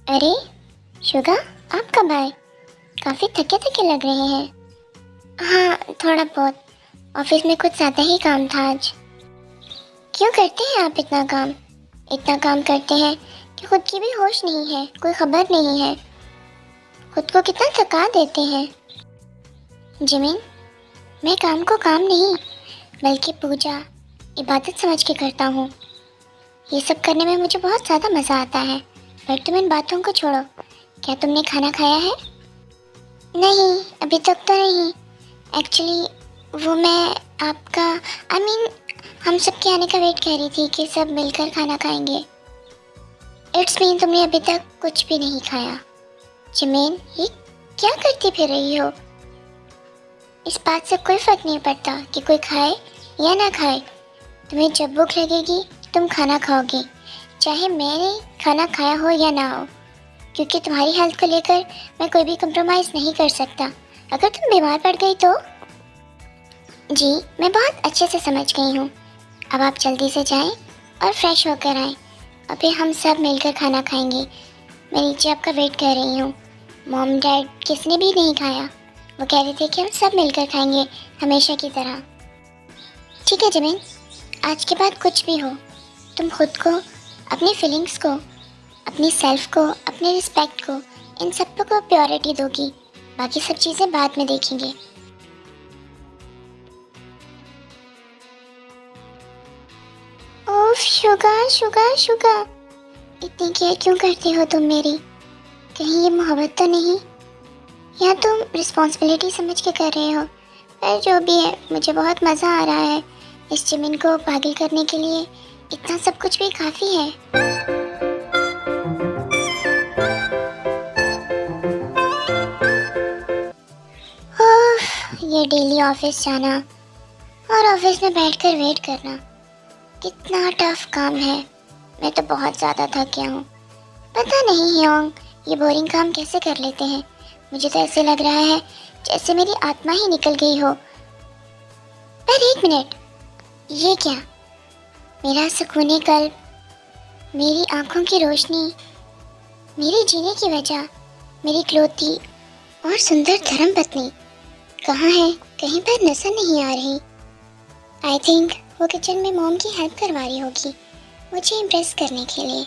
अरे शुगा, आप कब आए? काफ़ी थके थके लग रहे हैं। हाँ, थोड़ा बहुत। ऑफिस में कुछ ज़्यादा ही काम था आज। क्यों करते हैं आप इतना काम? इतना काम करते हैं कि खुद की भी होश नहीं है, कोई खबर नहीं है। खुद को कितना थका देते हैं। जिमिन, मैं काम को काम नहीं बल्कि पूजा, इबादत समझ के करता हूँ। ये सब करने में मुझे बहुत ज़्यादा मज़ा आता है। पर तुम इन बातों को छोड़ो, क्या तुमने खाना खाया है? नहीं, अभी तक तो नहीं। एक्चुअली वो मैं आपका हम सबके आने का वेट कर रही थी कि सब मिलकर खाना खाएंगे। इट्स मीन तुमने अभी तक कुछ भी नहीं खाया। जिमीन, ये क्या करती फिर रही हो? इस बात से कोई फर्क नहीं पड़ता कि कोई खाए या ना खाए। तुम्हें जब भूख लगेगी तुम खाना खाओगी, चाहे मैंने खाना खाया हो या ना हो, क्योंकि तुम्हारी हेल्थ को लेकर मैं कोई भी कंप्रोमाइज़ नहीं कर सकता। अगर तुम बीमार पड़ गई तो? जी, मैं बहुत अच्छे से समझ गई हूँ। अब आप जल्दी से जाएं और फ्रेश होकर आएँ। अभी हम सब मिलकर खाना खाएंगे। मैं नीचे आपका वेट कर रही हूँ। मॉम डैड किसने भी नहीं खाया। वो कह रहे थे कि हम सब मिलकर खाएंगे हमेशा की तरह। ठीक है जमीन, आज के बाद कुछ भी हो, तुम खुद को, अपनी फीलिंग्स को, अपनी सेल्फ को, अपने रिस्पेक्ट को, इन सब को प्योरिटी दोगी। बाकी सब चीज़ें बाद में देखेंगे। ओफ शुगा शुगा शुगा, इतनी केयर क्यों करती हो तुम मेरी? कहीं ये मोहब्बत तो नहीं, या तुम रिस्पॉन्सिबिलिटी समझ के कर रहे हो? पर जो भी है, मुझे बहुत मज़ा आ रहा है। इस जिमिन को पागल करने के लिए इतना सब कुछ भी काफ़ी है। ये डेली ऑफिस जाना और ऑफिस में बैठकर वेट करना कितना टफ काम है। मैं तो बहुत ज़्यादा थक गया हूँ। पता नहीं ह्योंग ये बोरिंग काम कैसे कर लेते हैं। मुझे तो ऐसे लग रहा है जैसे मेरी आत्मा ही निकल गई हो। पर एक मिनट, ये क्या? मेरा सुकूने कल्ब, मेरी आंखों की रोशनी, मेरे जीने की वजह, मेरी इकलौती और सुंदर धर्मपत्नी कहाँ है? कहीं पर नजर नहीं आ रही। आई थिंक वो किचन में मॉम की हेल्प करवा रही होगी मुझे इम्प्रेस करने के लिए।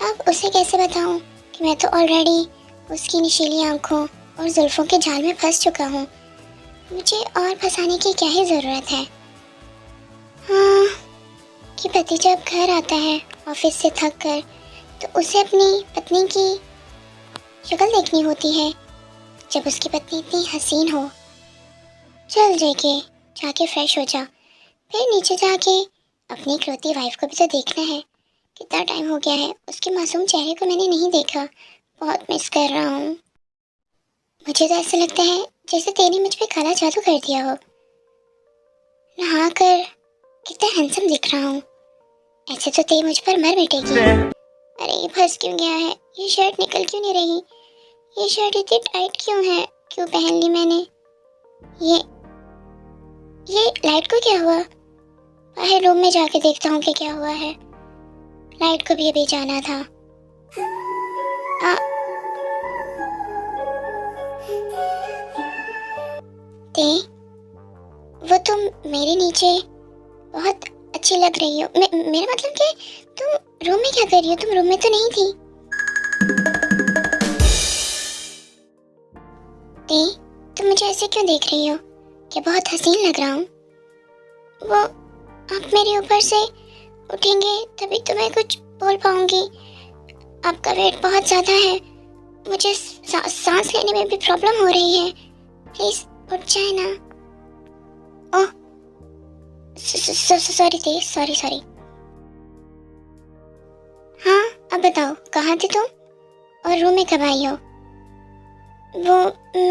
अब उसे कैसे बताऊं कि मैं तो ऑलरेडी उसकी नशीली आंखों और जुल्फों के जाल में फंस चुका हूँ। मुझे और फंसाने की क्या ही ज़रूरत है। हाँ, कि पति जब घर आता है ऑफिस से थक कर, तो उसे अपनी पत्नी की शक्ल देखनी होती है। जब उसकी पत्नी इतनी हसीन हो, चल जाके फ्रेश हो जा, फिर नीचे जाके अपनी इकलौती वाइफ को भी तो देखना है। कितना टाइम हो गया है उसके मासूम चेहरे को मैंने नहीं देखा। बहुत मिस कर रहा हूँ। मुझे तो ऐसा लगता है जैसे तेने मुझ पे काला जादू कर दिया हो। नहा कर कितना हैंडसम दिख रहा हूँ। ऐसे तो ते मुझ पर मर मिटेगी। अरे ये फंस क्यों गया है? ये शर्ट निकल क्यों नहीं रही? ये शर्ट इतनी टाइट क्यों है? क्यों पहन ली मैंने? ये लाइट को क्या हुआ? बाहर रूम में जाके देखता हूँ कि क्या हुआ है। लाइट को भी अभी जाना था। ते, वो तुम मेरे नीचे बहुत अच्छी लग रही हो। मेरा मतलब कि तुम रूम में क्या कर रही हो? तुम रूम में तो नहीं थी। ते, तुम मुझे ऐसे क्यों देख रही हो? क्या बहुत हसीन लग रहा हूँ? वो आप मेरे ऊपर से उठेंगे तभी तो मैं कुछ बोल पाऊंगी। आपका वेट बहुत ज़्यादा है, मुझे सांस लेने में भी प्रॉब्लम हो रही है। प्लीज उठ जाए ना। ओह, सॉरी थे, सॉरी सॉरी। हाँ, अब बताओ कहाँ थे तुम और रूम में कब आई हो? वो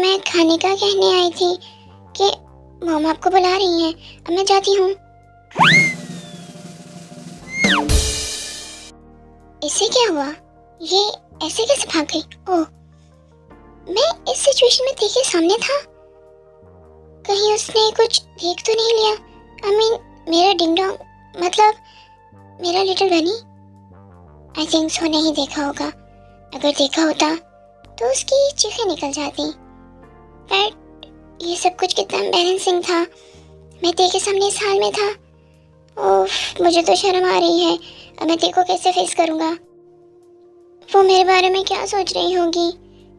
मैं खाने का कहने आई थी कि मॉम आपको बुला रही हैं, अब मैं जाती हूँ। इससे क्या हुआ? ये ऐसे कैसे भाग गई? ओह, मैं इस सिचुएशन में देखिए सामने था, कहीं उसने कुछ देख तो नहीं लिया? I mean, मेरा डिंग डोंग, मतलब मेरा लिटिल बनी। आई थिंक सो नहीं देखा होगा। अगर देखा होता तो उसकी चीखें निकल जाती। बट ये सब कुछ कितना एम्बैरेसिंग था। मैं तेरे के सामने इस हाल में था। ओफ, मुझे तो शर्म आ रही है। अब मैं तेरे को कैसे फेस करूँगा? वो मेरे बारे में क्या सोच रही होगी?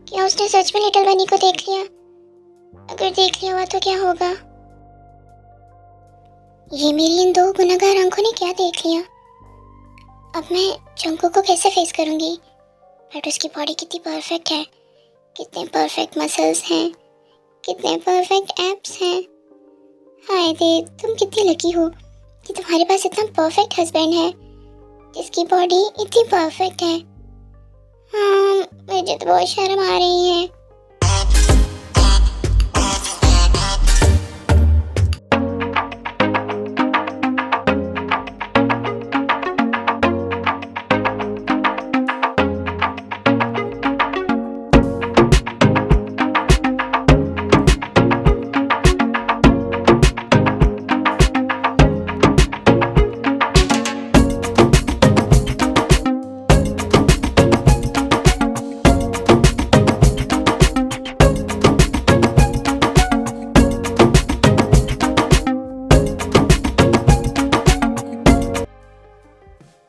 क्या उसने सच में लिटिल बनी को देख लिया? अगर देख लिया हुआ तो क्या होगा? ये मेरी इन दो गुनहगार आंखों ने क्या देख लिया? अब मैं जंगू को कैसे फेस करूँगी? बट उसकी बॉडी कितनी परफेक्ट है, कितने परफेक्ट मसल्स हैं, कितने परफेक्ट एब्स हैं। हाय दे, तुम कितनी लकी हो कि तुम्हारे पास इतना परफेक्ट हस्बैंड है जिसकी बॉडी इतनी परफेक्ट है। हाँ, मुझे तो बहुत शर्म आ रही है।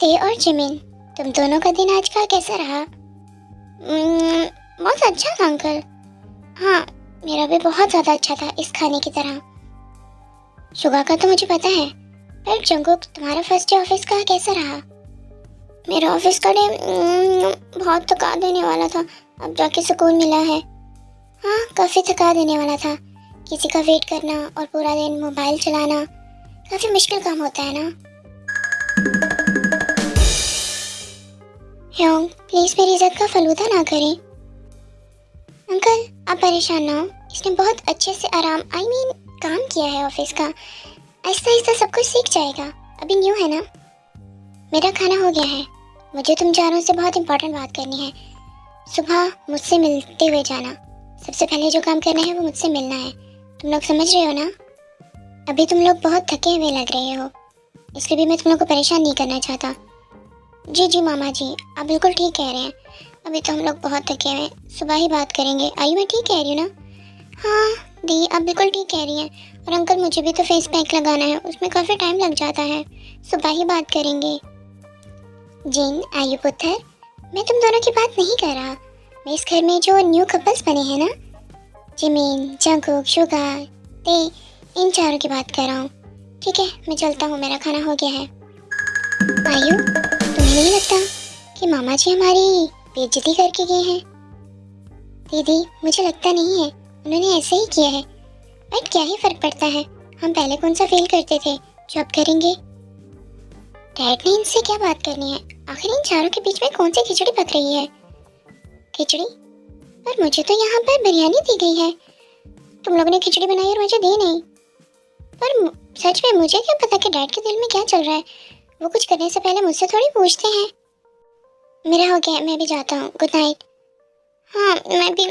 ते और जिमिन, तुम दोनों का दिन आज का कैसा रहा? बहुत अच्छा था अंकल। हाँ, मेरा भी बहुत ज़्यादा अच्छा था इस खाने की तरह। शुगा का तो मुझे पता है, पर जंगुक तुम्हारा फर्स्ट डे ऑफिस का कैसा रहा? मेरा ऑफिस का डे बहुत थका देने वाला था। अब जाके सुकून मिला है। हाँ, काफ़ी थका देने वाला था। किसी का वेट करना और पूरा दिन मोबाइल चलाना काफ़ी मुश्किल काम होता है ना। ह्योंग, प्लीज मेरी इज्जत का फलूदा ना करें। अंकल, आप परेशान ना हो। इसने बहुत अच्छे से आराम काम किया है ऑफिस का। आहिस्ता आहिस्ता सब कुछ सीख जाएगा। अभी न्यू है ना। मेरा खाना हो गया है। मुझे तुम चारों से बहुत इंपॉर्टेंट बात करनी है। सुबह मुझसे मिलते हुए जाना। सबसे पहले जो काम करना है वो मुझसे मिलना है। तुम लोग समझ रहे हो ना? अभी तुम लोग बहुत थके हुए लग रहे हो, इसलिए भी मैं तुम लोग को परेशान नहीं करना चाहता। जी जी मामा जी, आप बिल्कुल ठीक कह रहे हैं। अभी तो हम लोग बहुत थके हुए हैं, सुबह ही बात करेंगे। आई मैं ठीक कह रही हूँ ना? हाँ दी, आप बिल्कुल ठीक कह रही हैं। और अंकल, मुझे भी तो फेस पैक लगाना है, उसमें काफ़ी टाइम लग जाता है। सुबह ही बात करेंगे। जिन, आयु पुत्र, मैं तुम दोनों की बात नहीं कर रहा। मैं इस घर में जो न्यू कपल्स बने हैं ना, जिमिन, जंगकुक, शुगा, ते, इन चारों की बात कर रहा हूँ। ठीक है, मैं चलता हूँ, मेरा खाना हो गया है। आयु, तुम्हें नहीं लगता कि मामा जी हमारी बेइज्जती करके गए हैं? दीदी, मुझे लगता नहीं है, उन्होंने ऐसे ही किया है। बट क्या ही फर्क पड़ता है, हम पहले कौन सा फील करते थे जो अब करेंगे। डैड ने इनसे क्या बात करनी है? आखिर इन चारों के बीच में कौन सी खिचड़ी पक रही है? खिचड़ी? पर मुझे तो यहाँ पर बिरयानी दी गई है। तुम लोगों ने खिचड़ी बनाई और मुझे दी नहीं। पर सच में मुझे क्या पता कि डैड के दिल में क्या चल रहा है। वो कुछ करने से पहले मुझसे थोड़ी पूछते हैं। मेरा हो गया, मैं भी जाता हूँ। Good night. हाँ, मैं भी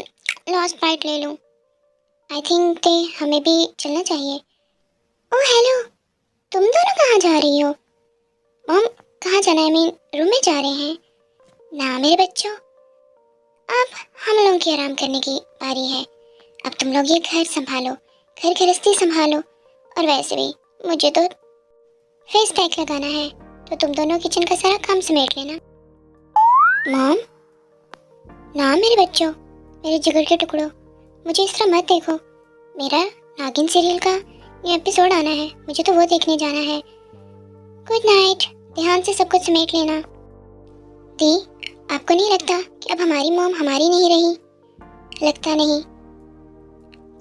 लास्ट बाइट ले लूँ। आई थिंक ते हमें भी चलना चाहिए। ओह हेलो, तुम दोनों कहाँ जा रही हो? मॉम, कहाँ जाना है? रूम में जा रहे हैं ना मेरे बच्चों। अब हम लोगों की आराम करने की बारी है। अब तुम लोग ये घर संभालो, घर गृहस्थी संभालो, और वैसे भी मुझे तो फेस पैक लगाना है, तो तुम दोनों किचन का सारा काम समेट लेना। मॉम, ना मेरे बच्चों, मेरे जिगर के टुकड़ों, मुझे इस तरह मत देखो। मेरा नागिन सीरियल का ये एपिसोड आना है, मुझे तो वो देखने जाना है। गुड नाइट, ध्यान से सब कुछ समेट लेना। दी, आपको नहीं लगता कि अब हमारी मॉम हमारी नहीं रही? लगता नहीं।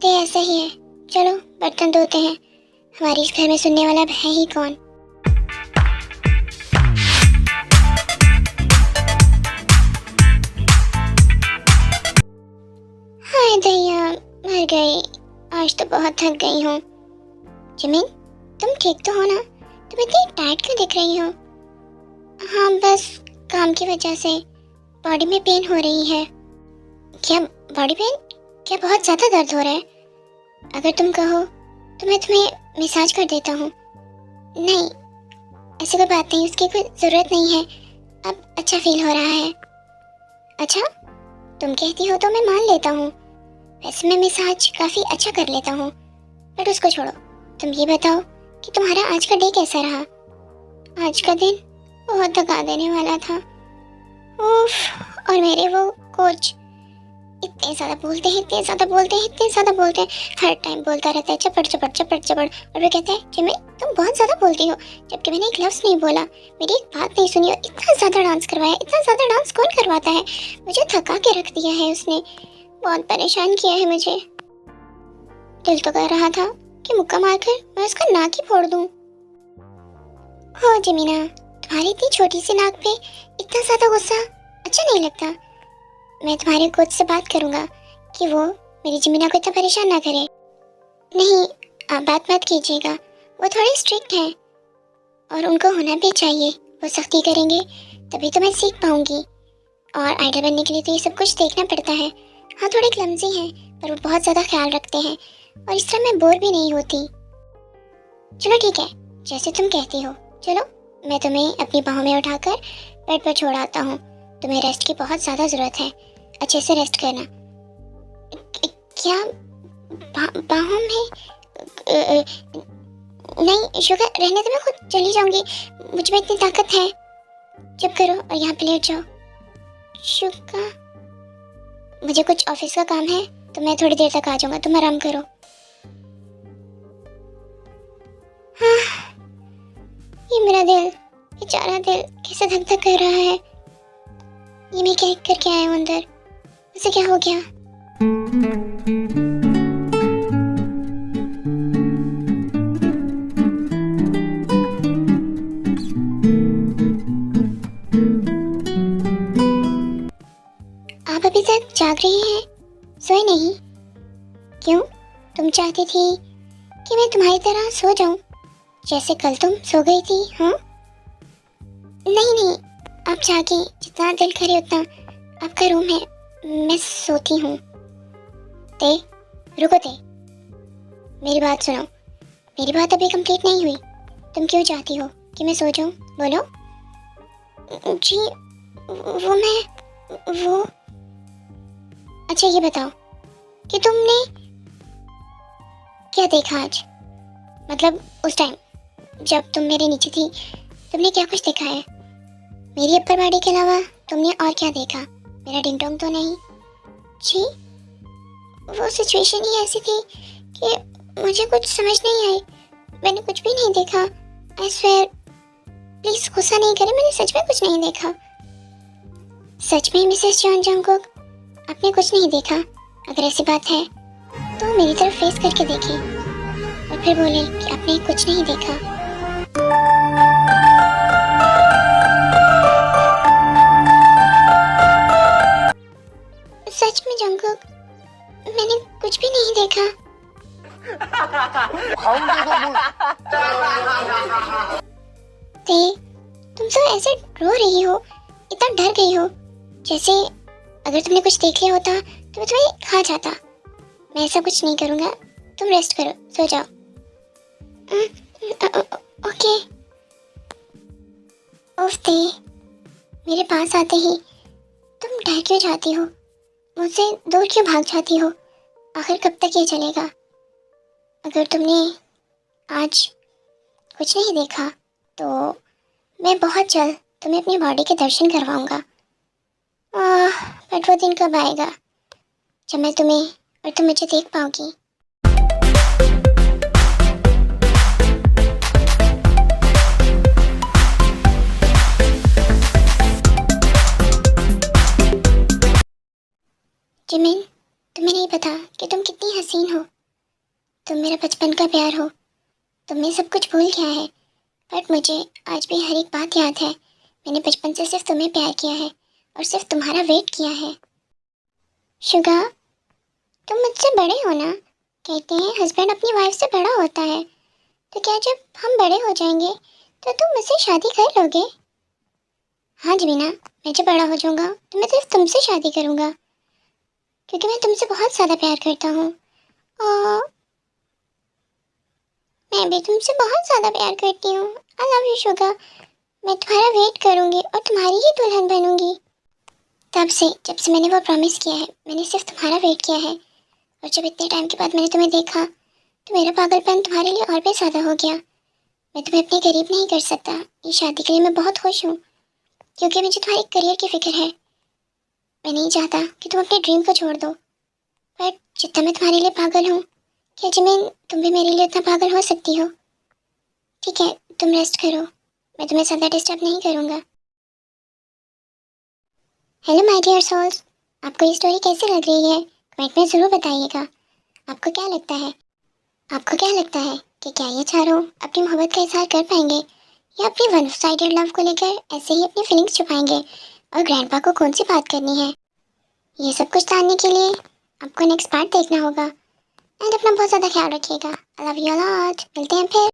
तो ऐसा ही है, चलो बर्तन धोते हैं, हमारे इस घर में सुनने वाला अब है ही कौन। हाय दैया, मर गई, आज तो बहुत थक गई हूँ। जिमिन, तुम ठीक तो हो ना? तुम इतनी टाइट क्यों दिख रही हो? हाँ बस काम की वजह से बॉडी में पेन हो रही है। क्या बॉडी पेन? क्या बहुत ज़्यादा दर्द हो रहा है? अगर तुम कहो तो मैं तुम्हें मसाज कर देता हूँ। नहीं, ऐसी कोई बात नहीं, उसकी कोई ज़रूरत नहीं है, अब अच्छा फील हो रहा है। अच्छा, तुम कहती हो तो मैं मान लेता हूँ, वैसे मैं मसाज काफ़ी अच्छा कर लेता हूँ। बट उसको छोड़ो, तुम ये बताओ कि तुम्हारा आज का डे कैसा रहा? आज का दिन बहुत थका देने वाला था। उफ, और मेरे वो कोच इतने ज़्यादा बोलते हैं, इतने ज़्यादा बोलते हैं, इतने ज़्यादा बोलते हैं, हर टाइम बोलता रहता है चपड़ चपड़ चपड़ चपड़। और वो कहता है जिमिन तुम बहुत ज़्यादा बोलती हो, जबकि मैंने एक लफ्ज़ नहीं बोला, मेरी एक बात नहीं सुनी, और इतना ज़्यादा डांस करवाया। इतना ज़्यादा डांस कौन करवाता है? मुझे थका के रख दिया है उसने, बहुत परेशान किया है मुझे। दिल तो कर रहा था कि मुक्का मारकर मैं उसका नाक ही फोड़ दूं। हो जिमीना, तुम्हारी इतनी छोटी सी नाक पे इतना ज़्यादा गुस्सा अच्छा नहीं लगता। मैं तुम्हारे कोच से बात करूंगा कि वो मेरी जिमीना को इतना परेशान ना करे। नहीं, आप बात मत कीजिएगा, वो थोड़े स्ट्रिक्ट हैं और उनको होना भी चाहिए। वो सख्ती करेंगे तभी तो मैं सीख पाऊंगी, और आइडल बनने के लिए तो ये सब कुछ देखना पड़ता है। हाँ, थोड़े क्लमजी हैं पर वो बहुत ज़्यादा ख्याल रखते हैं, और इस तरह मैं बोर भी नहीं होती। चलो ठीक है, जैसे तुम कहती हो। चलो, मैं तुम्हें अपनी बाहों में उठाकर बेड पर छोड़ आता हूँ। तुम्हें रेस्ट की बहुत ज़्यादा ज़रूरत है, अच्छे से रेस्ट करना। क्या बाहों में? नहीं शुगर, रहने दो, मैं खुद चली जाऊंगी, मुझ में इतनी ताकत है। चुप करो और यहाँ पे लेट जाओ। शुगर, मुझे कुछ ऑफिस का काम है तो मैं थोड़ी देर तक आ जाऊंगा, तुम आराम करो। हाँ, ये मेरा दिल, बेचारा दिल कैसे धक धक कर रहा है। ये मैं क्या करके आया हूँ अंदर, उसे क्या हो गया? आप अभी तक जाग रही हैं, सोए नहीं? क्यों? तुम चाहती थी कि मैं तुम्हारी तरह सो जाऊं, जैसे कल तुम सो गई थी? हाँ? नहीं नहीं, आप जागे, जितना दिल करे उतना। आपका रूम है, मैं सोती हूँ। ते, रुको ते, मेरी बात सुनो। मेरी बात अभी कंप्लीट नहीं हुई। तुम क्यों चाहती हो कि मैं सो जाऊं? बोलो। जी, वो अच्छा ये बताओ कि तुमने क्या देखा आज? मतलब उस टाइम जब तुम मेरे नीचे थी, तुमने क्या कुछ देखा है? मेरी अपर बॉडी के अलावा तुमने और क्या देखा? मेरा डिंग डोंग तो नहीं? जी, वो सिचुएशन ही ऐसी थी कि मुझे कुछ समझ नहीं आई, मैंने कुछ भी नहीं देखा। आई स्वेयर, प्लीज गुस्सा नहीं करें, मैंने सच में कुछ नहीं देखा। सच में मिसेस जॉन जंगकुक, आपने कुछ नहीं देखा? अगर ऐसी बात है तो मेरी तरफ फेस करके देखिए और फिर बोले कि आपने कुछ नहीं देखा। सच में जंगकुक, मैंने कुछ भी नहीं देखा। ते, तुम तो ऐसे रो रही हो, इतना डर गई हो, जैसे अगर तुमने कुछ देख लिया होता तो मैं तुम्हें खा जाता। मैं ऐसा कुछ नहीं करूँगा, तुम रेस्ट करो, सो जाओ। ओके। उफ ते, मेरे पास आते ही तुम डर क्यों जाती हो? मुझसे दूर क्यों भाग जाती हो? आखिर कब तक ये चलेगा? अगर तुमने आज कुछ नहीं देखा तो मैं बहुत जल्द तुम्हें अपनी बॉडी के दर्शन करवाऊंगा। बट वो दिन कब आएगा जब मैं तुम्हें और तुम मुझे देख पाओगी। जिमिन, तुम्हें नहीं पता कि तुम कितनी हसीन हो। तुम मेरा बचपन का प्यार हो। तुमने सब कुछ भूल गया है, बट मुझे आज भी हर एक बात याद है। मैंने बचपन से सिर्फ तुम्हें प्यार किया है और सिर्फ तुम्हारा वेट किया है। शुगा, तुम मुझसे बड़े हो ना। कहते हैं हस्बैंड अपनी वाइफ से बड़ा होता है, तो क्या जब हम बड़े हो जाएंगे तो तुम मुझसे शादी कर लोगे? हाँ जमीना, मैं जब बड़ा हो जाऊंगा तो मैं सिर्फ तुमसे शादी करूंगा, क्योंकि मैं तुमसे बहुत ज़्यादा प्यार करता हूँ। और मैं भी तुमसे बहुत ज़्यादा प्यार करती हूँ। I love you Suga. मैं तुम्हारा वेट करूँगी और तुम्हारी ही दुल्हन बनूंगी। तब से जब से मैंने वो प्रॉमिस किया है, मैंने सिर्फ तुम्हारा वेट किया है। और जब इतने टाइम के बाद मैंने तुम्हें देखा तो मेरा पागलपन तुम्हारे लिए और भी ज़्यादा हो गया। मैं तुम्हें अपने करीब नहीं कर सकता। ये शादी के लिए मैं बहुत खुश हूँ, क्योंकि मुझे तुम्हारे करियर की फिक्र है। मैं नहीं चाहता कि तुम अपने ड्रीम को छोड़ दो, बट जितना मैं तुम्हारे लिए पागल हूँ, क्या जिमिन तुम भी मेरे लिए उतना पागल हो सकती हो? ठीक है, तुम रेस्ट करो, मैं तुम्हें ज़्यादा डिस्टर्ब नहीं करूँगा। हेलो माय डियर सोल्स, आपको ये स्टोरी कैसी लग रही है कमेंट में ज़रूर बताइएगा। आपको क्या लगता है कि क्या ये चारों अपनी मोहब्बत का इजहार कर पाएंगे, या अपनी वन साइडेड लव को लेकर ऐसे ही अपनी फीलिंग्स छुपाएंगे और ग्रैंडपा को कौन सी बात करनी है? ये सब कुछ जानने के लिए आपको नेक्स्ट पार्ट देखना होगा। एंड अपना बहुत ज़्यादा ख्याल रखिएगा। I love you lot. मिलते हैं फिर।